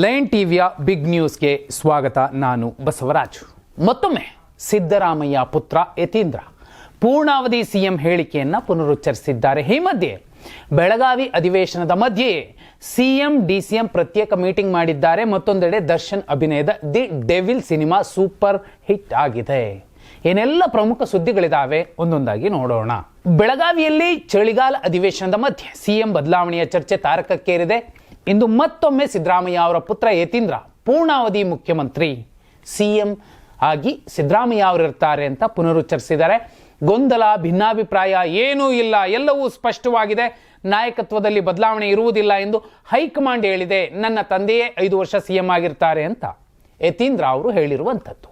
Line ಟಿವಿಯ big ನ್ಯೂಸ್ಗೆ ಸ್ವಾಗತ. ನಾನು ಬಸವರಾಜು. ಮತ್ತೊಮ್ಮೆ ಸಿದ್ದರಾಮಯ್ಯ ಪುತ್ರ ಯತೀಂದ್ರ ಪೂರ್ಣಾವಧಿ ಸಿಎಂ ಹೇಳಿಕೆಯನ್ನು ಪುನರುಚ್ಚರಿಸಿದ್ದಾರೆ. ಈ ಮಧ್ಯೆ ಬೆಳಗಾವಿ ಅಧಿವೇಶನದ ಮಧ್ಯೆಯೇ ಸಿಎಂ ಡಿಸಿಎಂ ಪ್ರತ್ಯೇಕ ಮೀಟಿಂಗ್ ಮಾಡಿದ್ದಾರೆ. ಮತ್ತೊಂದೆಡೆ ದರ್ಶನ್ ಅಭಿನಯದ the devil cinema super hit ಆಗಿದೆ. ಏನೆಲ್ಲ ಪ್ರಮುಖ ಸುದ್ದಿಗಳಿದಾವೆ ಒಂದೊಂದಾಗಿ ನೋಡೋಣ. ಬೆಳಗಾವಿಯಲ್ಲಿ ಚಳಿಗಾಲ ಅಧಿವೇಶನದ ಮಧ್ಯೆ ಸಿಎಂ ಬದಲಾವಣೆಯ ಚರ್ಚೆ ತಾರಕಕ್ಕೇರಿದೆ. ಇಂದು ಮತ್ತೊಮ್ಮೆ ಸಿದ್ದರಾಮಯ್ಯ ಅವರ ಪುತ್ರ ಯತೀಂದ್ರ ಪೂರ್ಣಾವಧಿ ಮುಖ್ಯಮಂತ್ರಿ ಸಿಎಂ ಆಗಿ ಸಿದ್ದರಾಮಯ್ಯ ಅವರಿರ್ತಾರೆ ಅಂತ ಪುನರುಚ್ಚರಿಸಿದ್ದಾರೆ. ಗೊಂದಲ, ಭಿನ್ನಾಭಿಪ್ರಾಯ ಏನೂ ಇಲ್ಲ, ಎಲ್ಲವೂ ಸ್ಪಷ್ಟವಾಗಿದೆ. ನಾಯಕತ್ವದಲ್ಲಿ ಬದಲಾವಣೆ ಇರುವುದಿಲ್ಲ ಎಂದು ಹೈಕಮಾಂಡ್ ಹೇಳಿದೆ. ನನ್ನ ತಂದೆಯೇ 5 ವರ್ಷ ಸಿಎಂ ಆಗಿರ್ತಾರೆ ಅಂತ ಯತೀಂದ್ರ ಅವರು ಹೇಳಿರುವಂಥದ್ದು.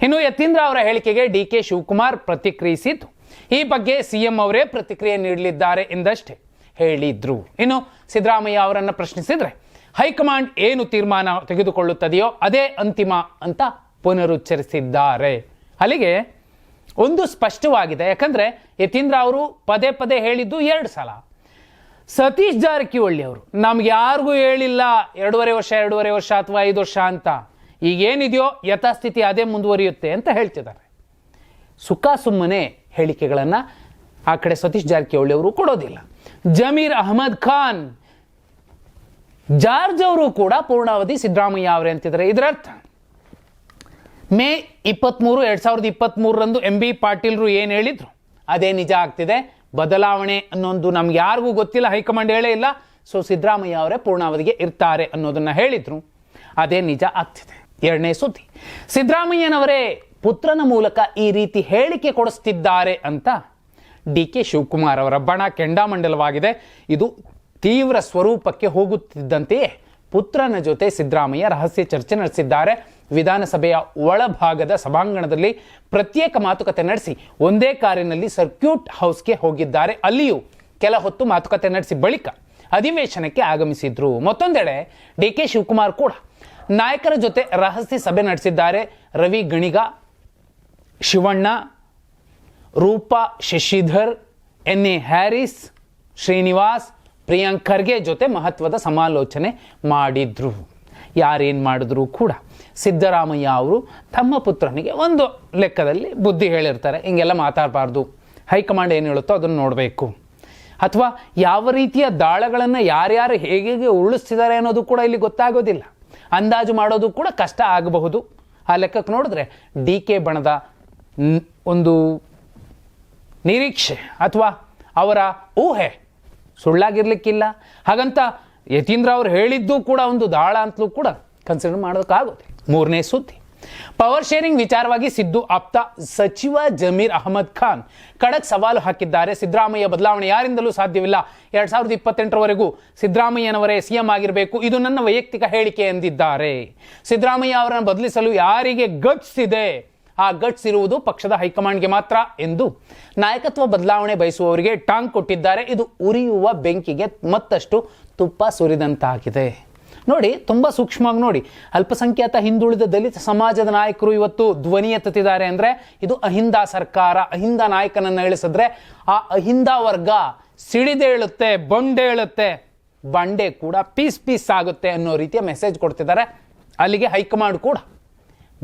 ಇನ್ನು ಯತೀಂದ್ರ ಅವರ ಹೇಳಿಕೆಗೆ ಡಿಕೆ ಶಿವಕುಮಾರ್ ಪ್ರತಿಕ್ರಿಯಿಸಿದ್ದು, ಈ ಬಗ್ಗೆ ಸಿಎಂ ಅವರೇ ಪ್ರತಿಕ್ರಿಯೆ ನೀಡಲಿದ್ದಾರೆ ಎಂದಷ್ಟೇ ಹೇಳಿದ್ರು. ಇನ್ನು ಸಿದ್ದರಾಮಯ್ಯ ಅವರನ್ನು ಪ್ರಶ್ನಿಸಿದ್ರೆ ಹೈಕಮಾಂಡ್ ಏನು ತೀರ್ಮಾನ ತೆಗೆದುಕೊಳ್ಳುತ್ತದೆಯೋ ಅದೇ ಅಂತಿಮ ಅಂತ ಪುನರುಚ್ಚರಿಸಿದ್ದಾರೆ. ಅಲ್ಲಿಗೆ ಒಂದು ಸ್ಪಷ್ಟವಾಗಿದೆ. ಯಾಕಂದ್ರೆ ಯತೀಂದ್ರ ಅವರು ಪದೇ ಪದೇ ಹೇಳಿದ್ದು 2 ಸಲ. ಸತೀಶ್ ಜಾರಕಿಹೊಳಿ ಅವರು ನಮ್ಗೆ ಯಾರಿಗೂ ಹೇಳಿಲ್ಲ 2.5 ವರ್ಷ ಅಥವಾ 5 ವರ್ಷ ಅಂತ, ಈಗೇನಿದೆಯೋ ಯಥಾಸ್ಥಿತಿ ಅದೇ ಮುಂದುವರಿಯುತ್ತೆ ಅಂತ ಹೇಳ್ತಿದ್ದಾರೆ. ಸುಖ ಸುಮ್ಮನೆ ಹೇಳಿಕೆಗಳನ್ನು ಆ ಕಡೆ ಸತೀಶ್ ಜಾರಕಿಹೊಳಿ ಅವರು ಕೊಡೋದಿಲ್ಲ. ಜಮೀರ್ ಅಹಮದ್ ಖಾನ್ ಜಾರ್ಜ್ ಅವರು ಕೂಡ ಪೂರ್ಣಾವಧಿ ಸಿದ್ದರಾಮಯ್ಯ ಅವರೇ ಅಂತಿದ್ದಾರೆ. ಇದರರ್ಥ ಮೇ 23, 2023 MB ಪಾಟೀಲ್ರು ಏನು ಹೇಳಿದ್ರು ಅದೇ ನಿಜ ಆಗ್ತಿದೆ. ಬದಲಾವಣೆ ಅನ್ನೊಂದು ನಮ್ಗೆ ಯಾರಿಗೂ ಗೊತ್ತಿಲ್ಲ, ಹೈಕಮಾಂಡ್ ಹೇಳೇ ಇಲ್ಲ. ಸೊ ಸಿದ್ದರಾಮಯ್ಯ ಅವರೇ ಪೂರ್ಣಾವಧಿಗೆ ಇರ್ತಾರೆ ಅನ್ನೋದನ್ನ ಹೇಳಿದ್ರು, ಅದೇ ನಿಜ ಆಗ್ತಿದೆ. 2ನೇ ಸುದ್ದಿ, ಸಿದ್ದರಾಮಯ್ಯನವರೇ ಪುತ್ರನ ಮೂಲಕ ಈ ರೀತಿ ಹೇಳಿಕೆ ಕೊಡಿಸ್ತಿದ್ದಾರೆ ಅಂತ ಡಿಕೆ ಶಿವಕುಮಾರ್ ಅವರ ಬಣ ಕೆಂಡಾಮಂಡಲವಾಗಿದೆ. ಇದು ತೀವ್ರ ಸ್ವರೂಪಕ್ಕೆ ಹೋಗುತ್ತಿದ್ದಂತೆಯೇ ಪುತ್ರನ ಜೊತೆ ಸಿದ್ದರಾಮಯ್ಯ ರಹಸ್ಯ ಚರ್ಚೆ ನಡೆಸಿದ್ದಾರೆ. ವಿಧಾನಸಭೆಯ ಒಳಭಾಗದ ಸಭಾಂಗಣದಲ್ಲಿ ಪ್ರತ್ಯೇಕ ಮಾತುಕತೆ ನಡೆಸಿ ಒಂದೇ ಕಾರಿನಲ್ಲಿ ಸರ್ಕ್ಯೂಟ್ ಹೌಸ್ಗೆ ಹೋಗಿದ್ದಾರೆ. ಅಲ್ಲಿಯೂ ಕೆಲ ಹೊತ್ತು ಮಾತುಕತೆ ನಡೆಸಿ ಬಳಿಕ ಅಧಿವೇಶನಕ್ಕೆ ಆಗಮಿಸಿದ್ರು. ಮತ್ತೊಂದೆಡೆ ಡಿಕೆ ಶಿವಕುಮಾರ್ ಕೂಡ ನಾಯಕರ ಜೊತೆ ರಹಸ್ಯ ಸಭೆ ನಡೆಸಿದ್ದಾರೆ. ರವಿ ಗಣಿಗ, ಶಿವಣ್ಣ, ರೂಪಾ ಶಶಿಧರ್, NA ಹ್ಯಾರಿಸ್, ಶ್ರೀನಿವಾಸ್, ಪ್ರಿಯಾಂಕ್ ಖರ್ಗೆ ಜೊತೆ ಮಹತ್ವದ ಸಮಾಲೋಚನೆ ಮಾಡಿದ್ರು. ಯಾರೇನು ಮಾಡಿದ್ರು ಕೂಡ ಸಿದ್ದರಾಮಯ್ಯ ಅವರು ತಮ್ಮ ಪುತ್ರನಿಗೆ ಒಂದು ಲೆಕ್ಕದಲ್ಲಿ ಬುದ್ಧಿ ಹೇಳಿರ್ತಾರೆ. ಹಿಂಗೆಲ್ಲ ಮಾತಾಡಬಾರ್ದು, ಹೈಕಮಾಂಡ್ ಏನು ಹೇಳುತ್ತೋ ಅದನ್ನು ನೋಡಬೇಕು, ಅಥವಾ ಯಾವ ರೀತಿಯ ದಾಳಗಳನ್ನು ಯಾರ್ಯಾರು ಹೇಗೆ ಉರುಳಿಸ್ತಿದ್ದಾರೆ ಅನ್ನೋದು ಕೂಡ ಇಲ್ಲಿ ಗೊತ್ತಾಗೋದಿಲ್ಲ. ಅಂದಾಜು ಮಾಡೋದು ಕೂಡ ಕಷ್ಟ ಆಗಬಹುದು. ಆ ಲೆಕ್ಕಕ್ಕೆ ನೋಡಿದ್ರೆ DK ಬಣದ ಒಂದು ನಿರೀಕ್ಷೆ ಅಥವಾ ಅವರ ಊಹೆ ಸುಳ್ಳಾಗಿರ್ಲಿಕ್ಕಿಲ್ಲ. ಹಾಗಂತ ಯತೀಂದ್ರ ಅವರು ಹೇಳಿದ್ದು ಕೂಡ ಒಂದು ದಾಳ ಅಂತಲೂ ಕೂಡ ಕನ್ಸಿಡರ್ ಮಾಡೋದಕ್ಕಾಗುತ್ತೆ. 3ನೇ ಸುದ್ದಿ, ಪವರ್ ಶೇರಿಂಗ್ ವಿಚಾರವಾಗಿ ಸಿದ್ದು ಆಪ್ತ ಸಚಿವ ಜಮೀರ್ ಅಹಮದ್ ಖಾನ್ ಖಡಕ್ ಸವಾಲು ಹಾಕಿದ್ದಾರೆ. ಸಿದ್ದರಾಮಯ್ಯ ಬದಲಾವಣೆ ಯಾರಿಂದಲೂ ಸಾಧ್ಯವಿಲ್ಲ. 2028ರವರೆಗೂ ಸಿದ್ದರಾಮಯ್ಯನವರೇ ಸಿಎಂ ಆಗಿರಬೇಕು, ಇದು ನನ್ನ ವೈಯಕ್ತಿಕ ಹೇಳಿಕೆ ಎಂದಿದ್ದಾರೆ. ಸಿದ್ದರಾಮಯ್ಯ ಅವರನ್ನು ಬದಲಿಸಲು ಯಾರಿಗೆ ಗಟ್ಸ್ ಇದೆ, ಆ ಗಟ್ಸ್ ಇರುವುದು ಪಕ್ಷದ ಹೈಕಮಾಂಡ್ಗೆ ಮಾತ್ರ ಎಂದು ನಾಯಕತ್ವ ಬದಲಾವಣೆ ಬಯಸುವವರಿಗೆ ಟಾಂಗ್ ಕೊಟ್ಟಿದ್ದಾರೆ. ಇದು ಉರಿಯುವ ಬೆಂಕಿಗೆ ಮತ್ತಷ್ಟು ತುಪ್ಪ ಸುರಿದಂತಾಗಿದೆ. ನೋಡಿ, ತುಂಬ ಸೂಕ್ಷ್ಮವಾಗಿ ನೋಡಿ. ಅಲ್ಪಸಂಖ್ಯಾತ ಹಿಂದುಳಿದ ದಲಿತ ಸಮಾಜದ ನಾಯಕರು ಇವತ್ತು ಧ್ವನಿ ಎತ್ತುತ್ತಿದ್ದಾರೆ ಅಂದರೆ ಇದು ಅಹಿಂದ ಸರ್ಕಾರ, ಅಹಿಂದ ನಾಯಕನನ್ನು ಇಳಿಸಿದ್ರೆ ಆ ಅಹಿಂದ ವರ್ಗ ಸಿಡಿದೇಳುತ್ತೆ, ಬಂಡೇಳುತ್ತೆ, ಬಂಡೆ ಕೂಡ ಪೀಸ್ ಆಗುತ್ತೆ ಅನ್ನೋ ರೀತಿಯ ಮೆಸೇಜ್ ಕೊಡ್ತಿದ್ದಾರೆ. ಅಲ್ಲಿಗೆ ಹೈಕಮಾಂಡ್ ಕೂಡ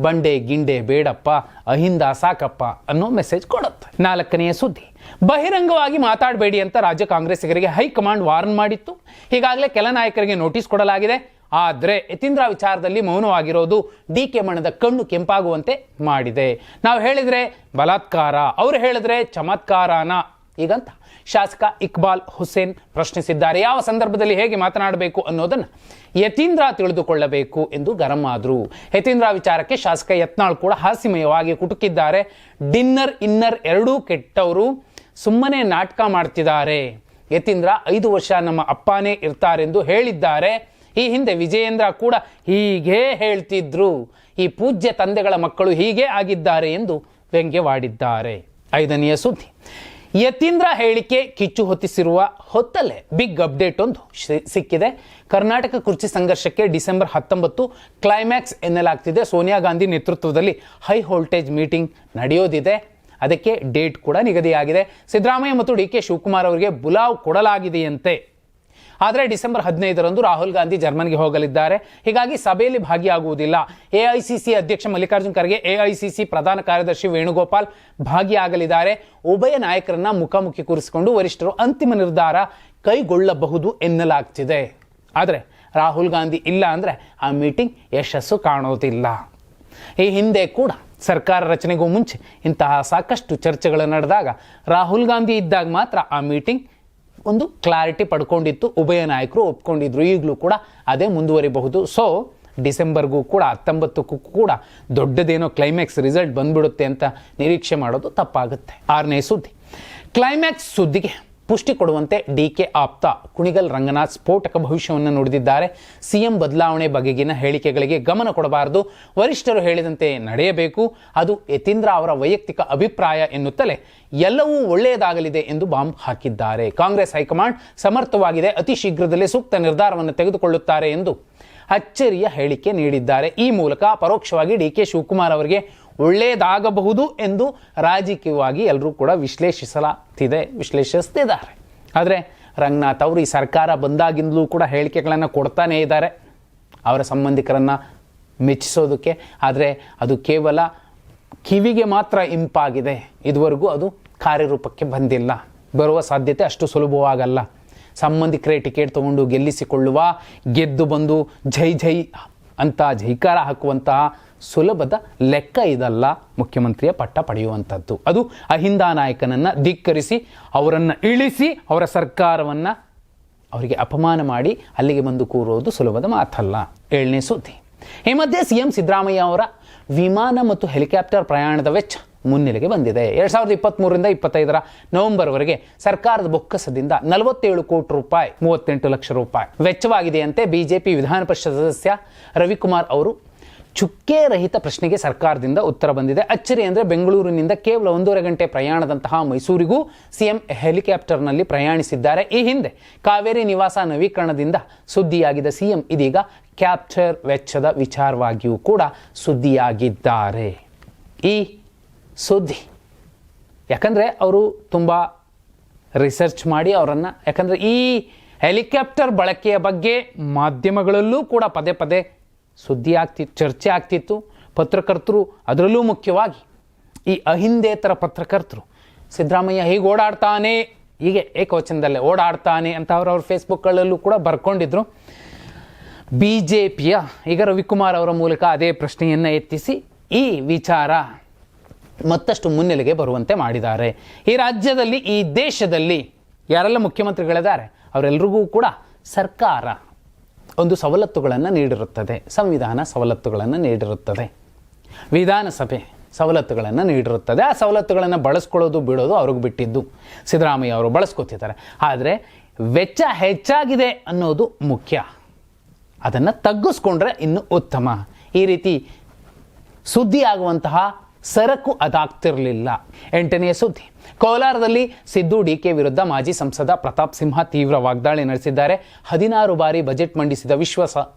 ಬಂಡೆ ಗಿಂಡೆ ಬೇಡಪ್ಪ, ಅಹಿಂದ ಸಾಕಪ್ಪ ಅನ್ನೋ ಮೆಸೇಜ್ ಕೊಡುತ್ತೆ. 4ನೇ ಸುದ್ದಿ, ಬಹಿರಂಗವಾಗಿ ಮಾತಾಡಬೇಡಿ ಅಂತ ರಾಜ್ಯ ಕಾಂಗ್ರೆಸ್ಸಿಗರಿಗೆ ಹೈಕಮಾಂಡ್ ವಾರ್ನ್ ಮಾಡಿತ್ತು. ಈಗಾಗಲೇ ಕೆಲ ನಾಯಕರಿಗೆ ನೋಟಿಸ್ ಕೊಡಲಾಗಿದೆ. ಆದರೆ ಯತೀಂದ್ರ ವಿಚಾರದಲ್ಲಿ ಮೌನವಾಗಿರೋದು DK ಬಣದ ಕಣ್ಣು ಕೆಂಪಾಗುವಂತೆ ಮಾಡಿದೆ. ನಾವು ಹೇಳಿದ್ರೆ ಬಲಾತ್ಕಾರ, ಅವರು ಹೇಳಿದ್ರೆ ಚಮತ್ಕಾರನ ಈಗಂತ ಶಾಸಕ ಇಕ್ಬಾಲ್ ಹುಸೇನ್ ಪ್ರಶ್ನಿಸಿದ್ದಾರೆ. ಯಾವ ಸಂದರ್ಭದಲ್ಲಿ ಹೇಗೆ ಮಾತನಾಡಬೇಕು ಅನ್ನೋದನ್ನು ಯತೀಂದ್ರ ತಿಳಿದುಕೊಳ್ಳಬೇಕು ಎಂದು ಗರಂ ಆದರು. ಯತೀಂದ್ರ ವಿಚಾರಕ್ಕೆ ಶಾಸಕ ಯತ್ನಾಳ್ ಕೂಡ ಹಾಸ್ಯಮಯವಾಗಿ ಕುಟುಕಿದ್ದಾರೆ. ಡಿನ್ನರ್ ಇನ್ನರ್ ಎರಡೂ ಕೆಟ್ಟವರು, ಸುಮ್ಮನೆ ನಾಟಕ ಮಾಡ್ತಿದ್ದಾರೆ. ಯತೀಂದ್ರ 5 ವರ್ಷ ನಮ್ಮ ಅಪ್ಪನೇ ಇರ್ತಾರೆಂದು ಹೇಳಿದ್ದಾರೆ. ಈ ಹಿಂದೆ ವಿಜಯೇಂದ್ರ ಕೂಡ ಹೀಗೆ ಹೇಳ್ತಿದ್ರು. ಈ ಪೂಜ್ಯ ತಂದೆಗಳ ಮಕ್ಕಳು ಹೀಗೆ ಆಗಿದ್ದಾರೆ ಎಂದು ವ್ಯಂಗ್ಯವಾಡಿದ್ದಾರೆ. 5ನೇ ಸುದ್ದಿ, ಯತೀಂದ್ರ ಹೇಳಿಕೆ ಕಿಚ್ಚು ಹೊತ್ತಿಸಿರುವ ಹೊತ್ತಲ್ಲೇ ಬಿಗ್ ಅಪ್ಡೇಟ್ ಒಂದು ಸಿಕ್ಕಿದೆ. ಕರ್ನಾಟಕ ಕುರ್ಚಿ ಸಂಘರ್ಷಕ್ಕೆ ಡಿಸೆಂಬರ್ 19 ಕ್ಲೈಮ್ಯಾಕ್ಸ್ ಎನ್ನಲಾಗ್ತಿದೆ. ಸೋನಿಯಾ ಗಾಂಧಿ ನೇತೃತ್ವದಲ್ಲಿ ಹೈ ವೋಲ್ಟೇಜ್ ಮೀಟಿಂಗ್ ನಡೆಯೋದಿದೆ. ಅದಕ್ಕೆ ಡೇಟ್ ಕೂಡ ನಿಗದಿಯಾಗಿದೆ. ಸಿದ್ದರಾಮಯ್ಯ ಮತ್ತು DK ಶಿವಕುಮಾರ್ ಅವರಿಗೆ ಬುಲಾವ್ ಕೊಡಲಾಗಿದೆಯಂತೆ. ಆದರೆ ಡಿಸೆಂಬರ್ 15ರಂದು ರಾಹುಲ್ ಗಾಂಧಿ ಜರ್ಮನಿಗೆ ಹೋಗಲಿದ್ದಾರೆ. ಹೀಗಾಗಿ ಸಭೆಯಲ್ಲಿ ಭಾಗಿಯಾಗುವುದಿಲ್ಲ. ಎಐಸಿಸಿ ಅಧ್ಯಕ್ಷ ಮಲ್ಲಿಕಾರ್ಜುನ್ ಖರ್ಗೆ, ಎಐಸಿಸಿ ಪ್ರಧಾನ ಕಾರ್ಯದರ್ಶಿ ವೇಣುಗೋಪಾಲ್ ಭಾಗಿಯಾಗಲಿದ್ದಾರೆ. ಉಭಯ ನಾಯಕರನ್ನ ಮುಖಾಮುಖಿ ಕೂರಿಸಿಕೊಂಡು ವರಿಷ್ಠರು ಅಂತಿಮ ನಿರ್ಧಾರ ಕೈಗೊಳ್ಳಬಹುದು ಎನ್ನಲಾಗ್ತಿದೆ. ಆದರೆ ರಾಹುಲ್ ಗಾಂಧಿ ಇಲ್ಲ ಅಂದರೆ ಆ ಮೀಟಿಂಗ್ ಯಶಸ್ಸು ಕಾಣೋದಿಲ್ಲ. ಈ ಹಿಂದೆ ಕೂಡ ಸರ್ಕಾರ ರಚನೆಗೂ ಮುಂಚೆ ಇಂತಹ ಸಾಕಷ್ಟು ಚರ್ಚೆಗಳು ನಡೆದಾಗ ರಾಹುಲ್ ಗಾಂಧಿ ಇದ್ದಾಗ ಮಾತ್ರ ಆ ಮೀಟಿಂಗ್ ಒಂದು ಕ್ಲಾರಿಟಿ ಪಡ್ಕೊಂಡಿತ್ತು, ಉಭಯ ನಾಯಕರು ಒಪ್ಕೊಂಡಿದ್ರು. ಈಗಲೂ ಕೂಡ ಅದೇ ಮುಂದುವರಿಬಹುದು. ಸೊ ಡಿಸೆಂಬರ್ಗೂ ಕೂಡ 19ಕ್ಕೂ ಕೂಡ ದೊಡ್ಡದೇನೋ ಕ್ಲೈಮ್ಯಾಕ್ಸ್ ರಿಸಲ್ಟ್ ಬಂದ್ಬಿಡುತ್ತೆ ಅಂತ ನಿರೀಕ್ಷೆ ಮಾಡೋದು ತಪ್ಪಾಗುತ್ತೆ. 6ನೇ ಸುದ್ದಿ. ಕ್ಲೈಮ್ಯಾಕ್ಸ್ ಸುದ್ದಿಗೆ ಪುಷ್ಟಿ ಕೊಡುವಂತೆ ಡಿಕೆ ಆಪ್ತ ಕುಣಿಗಲ್ ರಂಗನಾಥ್ ಸ್ಫೋಟಕ ಭವಿಷ್ಯವನ್ನು ನುಡಿದಿದ್ದಾರೆ. ಸಿಎಂ ಬದಲಾವಣೆ ಬಗೆಗಿನ ಹೇಳಿಕೆಗಳಿಗೆ ಗಮನ ಕೊಡಬಾರದು, ವರಿಷ್ಠರು ಹೇಳಿದಂತೆ ನಡೆಯಬೇಕು, ಅದು ಯತೀಂದ್ರ ಅವರ ವೈಯಕ್ತಿಕ ಅಭಿಪ್ರಾಯ ಎನ್ನುತ್ತಲೇ ಎಲ್ಲವೂ ಒಳ್ಳೆಯದಾಗಲಿದೆ ಎಂದು ಬಾಂಬ್ ಹಾಕಿದ್ದಾರೆ. ಕಾಂಗ್ರೆಸ್ ಹೈಕಮಾಂಡ್ ಸಮರ್ಥವಾಗಿದೆ, ಅತಿ ಶೀಘ್ರದಲ್ಲೇ ಸೂಕ್ತ ನಿರ್ಧಾರವನ್ನು ತೆಗೆದುಕೊಳ್ಳುತ್ತಾರೆ ಎಂದು ಅಚ್ಚರಿಯ ಹೇಳಿಕೆ ನೀಡಿದ್ದಾರೆ. ಈ ಮೂಲಕ ಪರೋಕ್ಷವಾಗಿ ಡಿಕೆ ಶಿವಕುಮಾರ್ ಅವರಿಗೆ ಒಳ್ಳೆಯದಾಗಬಹುದು ಎಂದು ರಾಜಕೀಯವಾಗಿ ಎಲ್ಲರೂ ಕೂಡ ವಿಶ್ಲೇಷಿಸ್ತಿದ್ದಾರೆ. ಆದರೆ ರಂಗನಾಥ್ ಅವರು ಈ ಸರ್ಕಾರ ಬಂದಾಗಿಂದಲೂ ಕೂಡ ಹೇಳಿಕೆಗಳನ್ನು ಕೊಡ್ತಾನೇ ಇದ್ದಾರೆ ಅವರ ಸಂಬಂಧಿಕರನ್ನು ಮೆಚ್ಚಿಸೋದಕ್ಕೆ. ಆದರೆ ಅದು ಕೇವಲ ಕಿವಿಗೆ ಮಾತ್ರ ಇಂಪಾಗಿದೆ, ಇದುವರೆಗೂ ಅದು ಕಾರ್ಯರೂಪಕ್ಕೆ ಬಂದಿಲ್ಲ. ಬರುವ ಸಾಧ್ಯತೆ ಅಷ್ಟು ಸುಲಭವಾಗಲ್ಲ. ಸಂಬಂಧಿಕರೇ ಟಿಕೆಟ್ ತಗೊಂಡು ಗೆಲ್ಲಿಸಿಕೊಳ್ಳುವ, ಗೆದ್ದು ಬಂದು ಜೈ ಜೈ ಅಂತ ಜೈಕಾರ ಹಾಕುವಂತಹ ಸುಲಭದ ಲೆಕ್ಕ ಇದಲ್ಲ ಮುಖ್ಯಮಂತ್ರಿಯ ಪಟ್ಟ ಪಡೆಯುವಂಥದ್ದು. ಅದು ಅಹಿಂದ ನಾಯಕನನ್ನು ಧಿಕ್ಕರಿಸಿ ಅವರನ್ನು ಇಳಿಸಿ ಅವರ ಸರ್ಕಾರವನ್ನು ಅವರಿಗೆ ಅಪಮಾನ ಮಾಡಿ ಅಲ್ಲಿಗೆ ಬಂದು ಕೂರೋದು ಸುಲಭದ ಮಾತಲ್ಲ. 7ನೇ ಸುದ್ದಿ. ಈ ಮಧ್ಯೆ ಸಿಎಂ ಸಿದ್ದರಾಮಯ್ಯ ಅವರ ವಿಮಾನ ಮತ್ತು ಹೆಲಿಕಾಪ್ಟರ್ ಪ್ರಯಾಣದ ವೆಚ್ಚ ಮುನ್ನೆಲೆಗೆ ಬಂದಿದೆ. 2023ರಿಂದ 25ರ ನವೆಂಬರ್ವರೆಗೆ ಸರ್ಕಾರದ ಬೊಕ್ಕಸದಿಂದ 47 ಕೋಟಿ ರೂಪಾಯಿ 38 ಲಕ್ಷ ರೂಪಾಯಿ ವೆಚ್ಚವಾಗಿದೆಯಂತೆ. ಬಿಜೆಪಿ ವಿಧಾನ ಪರಿಷತ್ ಸದಸ್ಯ ರವಿಕುಮಾರ್ ಅವರು ಚುಕ್ಕೆ ರಹಿತ ಪ್ರಶ್ನೆಗೆ ಸರ್ಕಾರದಿಂದ ಉತ್ತರ ಬಂದಿದೆ. ಅಚ್ಚರಿ ಅಂದರೆ ಬೆಂಗಳೂರಿನಿಂದ ಕೇವಲ 1.5 ಗಂಟೆ ಪ್ರಯಾಣದಂತಹ ಮೈಸೂರಿಗೂ ಸಿಎಂ ಹೆಲಿಕಾಪ್ಟರ್ನಲ್ಲಿ ಪ್ರಯಾಣಿಸಿದ್ದಾರೆ. ಈ ಹಿಂದೆ ಕಾವೇರಿ ನಿವಾಸ ನವೀಕರಣದಿಂದ ಸುದ್ದಿಯಾಗಿದ್ದ ಸಿಎಂ ಇದೀಗ ಕ್ಯಾಪ್ಚರ್ ವೆಚ್ಚದ ವಿಚಾರವಾಗಿಯೂ ಕೂಡ ಸುದ್ದಿಯಾಗಿದ್ದಾರೆ. ಈ ಸುದ್ದಿ ಯಾಕಂದರೆ ಅವರು ತುಂಬ ರಿಸರ್ಚ್ ಮಾಡಿ ಅವರನ್ನು, ಯಾಕಂದರೆ ಈ ಹೆಲಿಕಾಪ್ಟರ್ ಬಳಕೆಯ ಬಗ್ಗೆ ಮಾಧ್ಯಮಗಳಲ್ಲೂ ಕೂಡ ಪದೇ ಪದೇ ಸುದ್ದಿ ಆಗ್ತಿತ್ತು, ಚರ್ಚೆ ಆಗ್ತಿತ್ತು. ಪತ್ರಕರ್ತರು, ಅದರಲ್ಲೂ ಮುಖ್ಯವಾಗಿ ಈ ಅಹಿಂದೇತರ ಪತ್ರಕರ್ತರು, ಸಿದ್ದರಾಮಯ್ಯ ಹೀಗೆ ಓಡಾಡ್ತಾನೆ, ಹೀಗೆ ಏಕವಚನದಲ್ಲೇ ಓಡಾಡ್ತಾನೆ ಅಂತ ಅವ್ರ ಫೇಸ್ಬುಕ್ಗಳಲ್ಲೂ ಕೂಡ ಬರ್ಕೊಂಡಿದ್ರು. BJPಯ ಈಗ ರವಿಕುಮಾರ್ ಅವರ ಮೂಲಕ ಅದೇ ಪ್ರಶ್ನೆಯನ್ನು ಎತ್ತಿಸಿ ಈ ವಿಚಾರ ಮತ್ತಷ್ಟು ಮುನ್ನೆಲೆಗೆ ಬರುವಂತೆ ಮಾಡಿದ್ದಾರೆ. ಈ ರಾಜ್ಯದಲ್ಲಿ, ಈ ದೇಶದಲ್ಲಿ ಯಾರೆಲ್ಲ ಮುಖ್ಯಮಂತ್ರಿಗಳಿದ್ದಾರೆ ಅವರೆಲ್ಲರಿಗೂ ಕೂಡ ಸರ್ಕಾರ ಒಂದು ಸವಲತ್ತುಗಳನ್ನು ನೀಡಿರುತ್ತದೆ. ಸಂವಿಧಾನ ಸವಲತ್ತುಗಳನ್ನು ನೀಡಿರುತ್ತದೆ, ವಿಧಾನಸಭೆ ಸವಲತ್ತುಗಳನ್ನು ನೀಡಿರುತ್ತದೆ. ಆ ಸವಲತ್ತುಗಳನ್ನು ಬಳಸ್ಕೊಳ್ಳೋದು ಬಿಡೋದು ಅವ್ರಿಗೆ ಬಿಟ್ಟಿದ್ದು. ಸಿದ್ದರಾಮಯ್ಯ ಅವರು ಬಳಸ್ಕೊತಿದ್ದಾರೆ. ಆದರೆ ವೆಚ್ಚ ಹೆಚ್ಚಾಗಿದೆ ಅನ್ನೋದು ಮುಖ್ಯ, ಅದನ್ನು ತಗ್ಗಿಸ್ಕೊಂಡ್ರೆ ಇನ್ನೂ ಉತ್ತಮ. ಈ ರೀತಿ ಸುದ್ದಿ ಆಗುವಂತಹ ಸರಕು ಅದಾಗ್ತಿರಲಿಲ್ಲ. 8ನೇ ಸುದ್ದಿ. ಕೋಲಾರದಲ್ಲಿ ಸಿದ್ದು ಡಿಕೆ ವಿರುದ್ಧ ಮಾಜಿ ಸಂಸದ ಪ್ರತಾಪ್ ಸಿಂಹ ತೀವ್ರ ವಾಗ್ದಾಳಿ ನಡೆಸಿದ್ದಾರೆ. 16 ಬಾರಿ ಬಜೆಟ್ ಮಂಡಿಸಿದ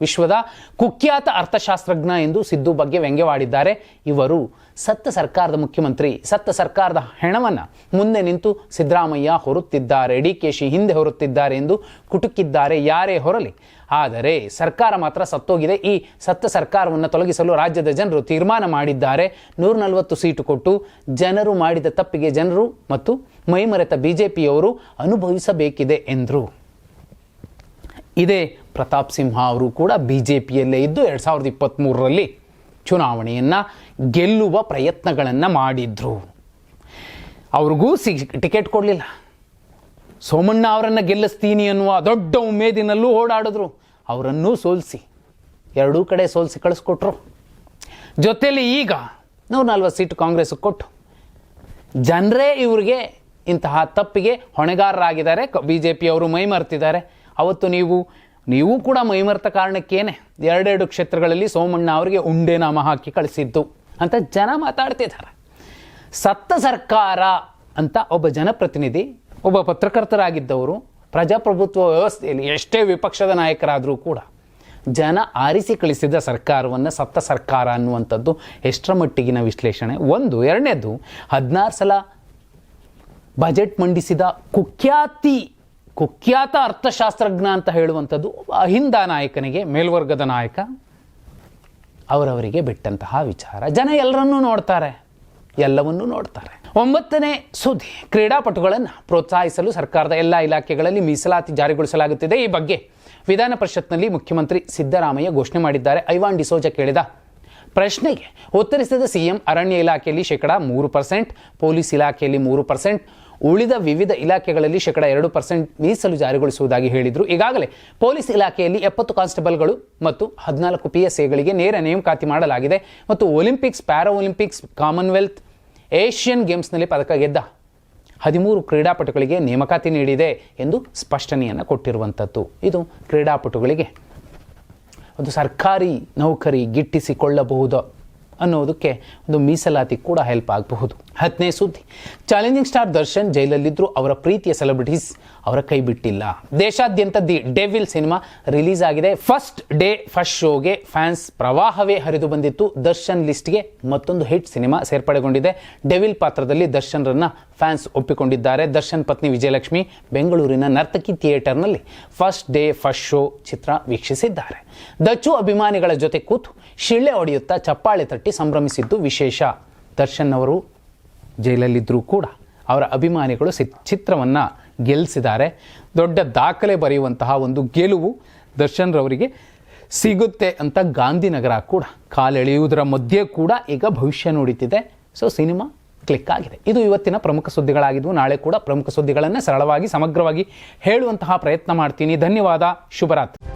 ವಿಶ್ವದ ಕುಖ್ಯಾತ ಅರ್ಥಶಾಸ್ತ್ರಜ್ಞ ಎಂದು ಸಿದ್ದು ಬಗ್ಗೆ ವ್ಯಂಗ್ಯವಾಡಿದ್ದಾರೆ. ಇವರು ಸತ್ತ ಸರ್ಕಾರದ ಮುಖ್ಯಮಂತ್ರಿ, ಸತ್ತ ಸರ್ಕಾರದ ಹೆಣವನ್ನು ಮುಂದೆ ನಿಂತು ಸಿದ್ದರಾಮಯ್ಯ ಹೊರುತ್ತಿದ್ದಾರೆ, DKಶಿ ಹಿಂದೆ ಹೊರುತ್ತಿದ್ದಾರೆ ಎಂದು ಕುಟುಕಿದ್ದಾರೆ. ಯಾರೇ ಹೊರಲಿ, ಆದರೆ ಸರ್ಕಾರ ಮಾತ್ರ ಸತ್ತೋಗಿದೆ. ಈ ಸತ್ತ ಸರ್ಕಾರವನ್ನು ತೊಲಗಿಸಲು ರಾಜ್ಯದ ಜನರು ತೀರ್ಮಾನ ಮಾಡಿದ್ದಾರೆ. 140 ಸೀಟು ಕೊಟ್ಟು ಜನರು ಮಾಡಿದ ತಪ್ಪಿಗೆ ಜನರು ಮತ್ತು ಮೈಮರೆತ BJPಯವರು ಅನುಭವಿಸಬೇಕಿದೆ ಎಂದರು. ಇದೇ ಪ್ರತಾಪ್ ಸಿಂಹ ಅವರು ಕೂಡ BJPಯಲ್ಲೇ ಇದ್ದು 2023ರಲ್ಲಿ ಚುನಾವಣೆಯನ್ನು ಗೆಲ್ಲುವ ಪ್ರಯತ್ನಗಳನ್ನು ಮಾಡಿದ್ರು. ಅವ್ರಿಗೂ ಟಿಕೆಟ್ ಕೊಡಲಿಲ್ಲ. ಸೋಮಣ್ಣ ಅವರನ್ನು ಗೆಲ್ಲಿಸ್ತೀನಿ ಅನ್ನುವ ದೊಡ್ಡ ಉಮೇದಿನಲ್ಲೂ ಓಡಾಡಿದ್ರು. ಅವರನ್ನೂ ಸೋಲಿಸಿ, ಎರಡೂ ಕಡೆ ಸೋಲಿಸಿ ಕಳಿಸ್ಕೊಟ್ರು. ಜೊತೆಯಲ್ಲಿ ಈಗ 140 ಸೀಟು ಕಾಂಗ್ರೆಸ್ ಕೊಟ್ಟು ಜನರೇ ಇವರಿಗೆ ಇಂತಹ ತಪ್ಪಿಗೆ ಹೊಣೆಗಾರರಾಗಿದ್ದಾರೆ. BJPಯವರು ಮೈಮರ್ತಿದ್ದಾರೆ. ಅವತ್ತು ನೀವು ಕೂಡ ಮೈಮರ್ತ ಕಾರಣಕ್ಕೇನೆ 2 ಕ್ಷೇತ್ರಗಳಲ್ಲಿ ಸೋಮಣ್ಣ ಅವರಿಗೆ ಉಂಡೆ ನಾಮ ಹಾಕಿ ಕಳಿಸಿದ್ದು ಅಂತ ಜನ ಮಾತಾಡ್ತಿದ್ದಾರೆ. ಸತ್ತ ಸರ್ಕಾರ ಅಂತ ಒಬ್ಬ ಜನಪ್ರತಿನಿಧಿ, ಒಬ್ಬ ಪತ್ರಕರ್ತರಾಗಿದ್ದವರು, ಪ್ರಜಾಪ್ರಭುತ್ವ ವ್ಯವಸ್ಥೆಯಲ್ಲಿ ಎಷ್ಟೇ ವಿಪಕ್ಷದ ನಾಯಕರಾದರೂ ಕೂಡ ಜನ ಆರಿಸಿ ಕಳಿಸಿದ ಸರ್ಕಾರವನ್ನು ಸತ್ತ ಸರ್ಕಾರ ಅನ್ನುವಂಥದ್ದು ಎಷ್ಟರ ಮಟ್ಟಿಗಿನ ವಿಶ್ಲೇಷಣೆ. ಒಂದು. ಎರಡನೇದು, 16 ಸಲ ಬಜೆಟ್ ಮಂಡಿಸಿದ ಕುಖ್ಯಾತ ಅರ್ಥಶಾಸ್ತ್ರಜ್ಞ ಅಂತ ಹೇಳುವಂಥದ್ದು ಅಹಿಂದ ನಾಯಕನಿಗೆ, ಮೇಲ್ವರ್ಗದ ನಾಯಕ, ಅವರವರಿಗೆ ಬಿಟ್ಟಂತಹ ವಿಚಾರ. ಜನ ಎಲ್ಲರನ್ನೂ ನೋಡ್ತಾರೆ, ಎಲ್ಲವನ್ನೂ ನೋಡ್ತಾರೆ. 9ನೇ ಸುದ್ದಿ, ಕ್ರೀಡಾಪಟುಗಳನ್ನು ಪ್ರೋತ್ಸಾಹಿಸಲು ಸರ್ಕಾರದ ಎಲ್ಲ ಇಲಾಖೆಗಳಲ್ಲಿ ಮೀಸಲಾತಿ ಜಾರಿಗೊಳಿಸಲಾಗುತ್ತಿದೆ. ಈ ಬಗ್ಗೆ ವಿಧಾನ ಪರಿಷತ್ನಲ್ಲಿ ಮುಖ್ಯಮಂತ್ರಿ ಸಿದ್ದರಾಮಯ್ಯ ಘೋಷಣೆ ಮಾಡಿದ್ದಾರೆ. ಐವಾನ್ ಡಿಸೋಜ ಕೇಳಿದ ಪ್ರಶ್ನೆಗೆ ಉತ್ತರಿಸಿದ ಸಿಎಂ, ಅರಣ್ಯ ಇಲಾಖೆಯಲ್ಲಿ 3%, ಪೊಲೀಸ್ ಇಲಾಖೆಯಲ್ಲಿ 3%, ಉಳಿದ ವಿವಿಧ ಇಲಾಖೆಗಳಲ್ಲಿ 2% ಮೀಸಲು ಜಾರಿಗೊಳಿಸುವುದಾಗಿ ಹೇಳಿದರು. ಈಗಾಗಲೇ ಪೊಲೀಸ್ ಇಲಾಖೆಯಲ್ಲಿ 70 ಕಾನ್ಸ್ಟೇಬಲ್ಗಳು ಮತ್ತು 14 PSAಗಳಿಗೆ ನೇರ ನೇಮಕಾತಿ ಮಾಡಲಾಗಿದೆ ಮತ್ತು Olympics, para Olympics, Commonwealth, Asian ಗೇಮ್ಸ್ನಲ್ಲಿ ಪದಕ ಗೆದ್ದ 13 ಕ್ರೀಡಾಪಟುಗಳಿಗೆ ನೇಮಕಾತಿ ನೀಡಿದೆ ಎಂದು ಸ್ಪಷ್ಟನೆಯನ್ನು ಕೊಟ್ಟಿರುವಂಥದ್ದು. ಇದು ಕ್ರೀಡಾಪಟುಗಳಿಗೆ ಒಂದು ಸರ್ಕಾರಿ ನೌಕರಿ ಗಿಟ್ಟಿಸಿಕೊಳ್ಳಬಹುದು ಅನ್ನೋದಕ್ಕೆ ಒಂದು ಮೀಸಲಾತಿ ಕೂಡ ಹೆಲ್ಪ್ ಆಗಬಹುದು. 10ನೇ ಸುದ್ದಿ, ಚಾಲೆಂಜಿಂಗ್ ಸ್ಟಾರ್ ದರ್ಶನ್ ಜೈಲಲ್ಲಿದ್ದರೂ ಅವರ ಪ್ರೀತಿಯ ಸೆಲೆಬ್ರಿಟೀಸ್ ಅವರ ಕೈ ಬಿಟ್ಟಿಲ್ಲ. ದೇಶಾದ್ಯಂತ ದಿ ಡೆವಿಲ್ ಸಿನಿಮಾ ರಿಲೀಸ್ ಆಗಿದೆ. ಫಸ್ಟ್ ಡೇ ಫಸ್ಟ್ ಶೋಗೆ ಫ್ಯಾನ್ಸ್ ಪ್ರವಾಹವೇ ಹರಿದು ಬಂದಿತ್ತು. ದರ್ಶನ್ ಲಿಸ್ಟ್ಗೆ ಮತ್ತೊಂದು ಹಿಟ್ ಸಿನಿಮಾ ಸೇರ್ಪಡೆಗೊಂಡಿದೆ. ಡೆವಿಲ್ ಪಾತ್ರದಲ್ಲಿ ದರ್ಶನ್ರನ್ನ ಫ್ಯಾನ್ಸ್ ಒಪ್ಪಿಕೊಂಡಿದ್ದಾರೆ. ದರ್ಶನ್ ಪತ್ನಿ ವಿಜಯಲಕ್ಷ್ಮಿ ಬೆಂಗಳೂರಿನ ನರ್ತಕಿ ಥಿಯೇಟರ್ನಲ್ಲಿ ಫಸ್ಟ್ ಡೇ ಫಸ್ಟ್ ಶೋ ಚಿತ್ರ ವೀಕ್ಷಿಸಿದ್ದಾರೆ. ದಚ್ಚು ಅಭಿಮಾನಿಗಳ ಜೊತೆ ಕೂತು ಶಿಳ್ಳೆ ಹೊಡೆಯುತ್ತಾ ಚಪ್ಪಾಳೆ ತಟ್ಟಿ ಸಂಭ್ರಮಿಸಿದ್ದು ವಿಶೇಷ. ದರ್ಶನ್ ಅವರು ಜೈಲಲ್ಲಿದ್ದರೂ ಕೂಡ ಅವರ ಅಭಿಮಾನಿಗಳು ಚಿತ್ರವನ್ನು ಗೆಲ್ಲಿಸಿದ್ದಾರೆ. ದೊಡ್ಡ ದಾಖಲೆ ಬರೆಯುವಂತಹ ಒಂದು ಗೆಲುವು ದರ್ಶನ್ ರವರಿಗೆ ಸಿಗುತ್ತೆ ಅಂತ ಗಾಂಧಿನಗರ ಕೂಡ ಕಾಲೆಳೆಯುವುದರ ಮಧ್ಯೆ ಕೂಡ ಈಗ ಭವಿಷ್ಯ ನುಡಿತಿದೆ. ಸೊ ಸಿನಿಮಾ ಕ್ಲಿಕ್ ಆಗಿದೆ. ಇದು ಇವತ್ತಿನ ಪ್ರಮುಖ ಸುದ್ದಿಗಳಾಗಿದ್ವು. ನಾಳೆ ಕೂಡ ಪ್ರಮುಖ ಸುದ್ದಿಗಳನ್ನು ಸರಳವಾಗಿ ಸಮಗ್ರವಾಗಿ ಹೇಳುವಂತಹ ಪ್ರಯತ್ನ ಮಾಡ್ತೀನಿ. ಧನ್ಯವಾದ. ಶುಭರಾತ್ರಿ.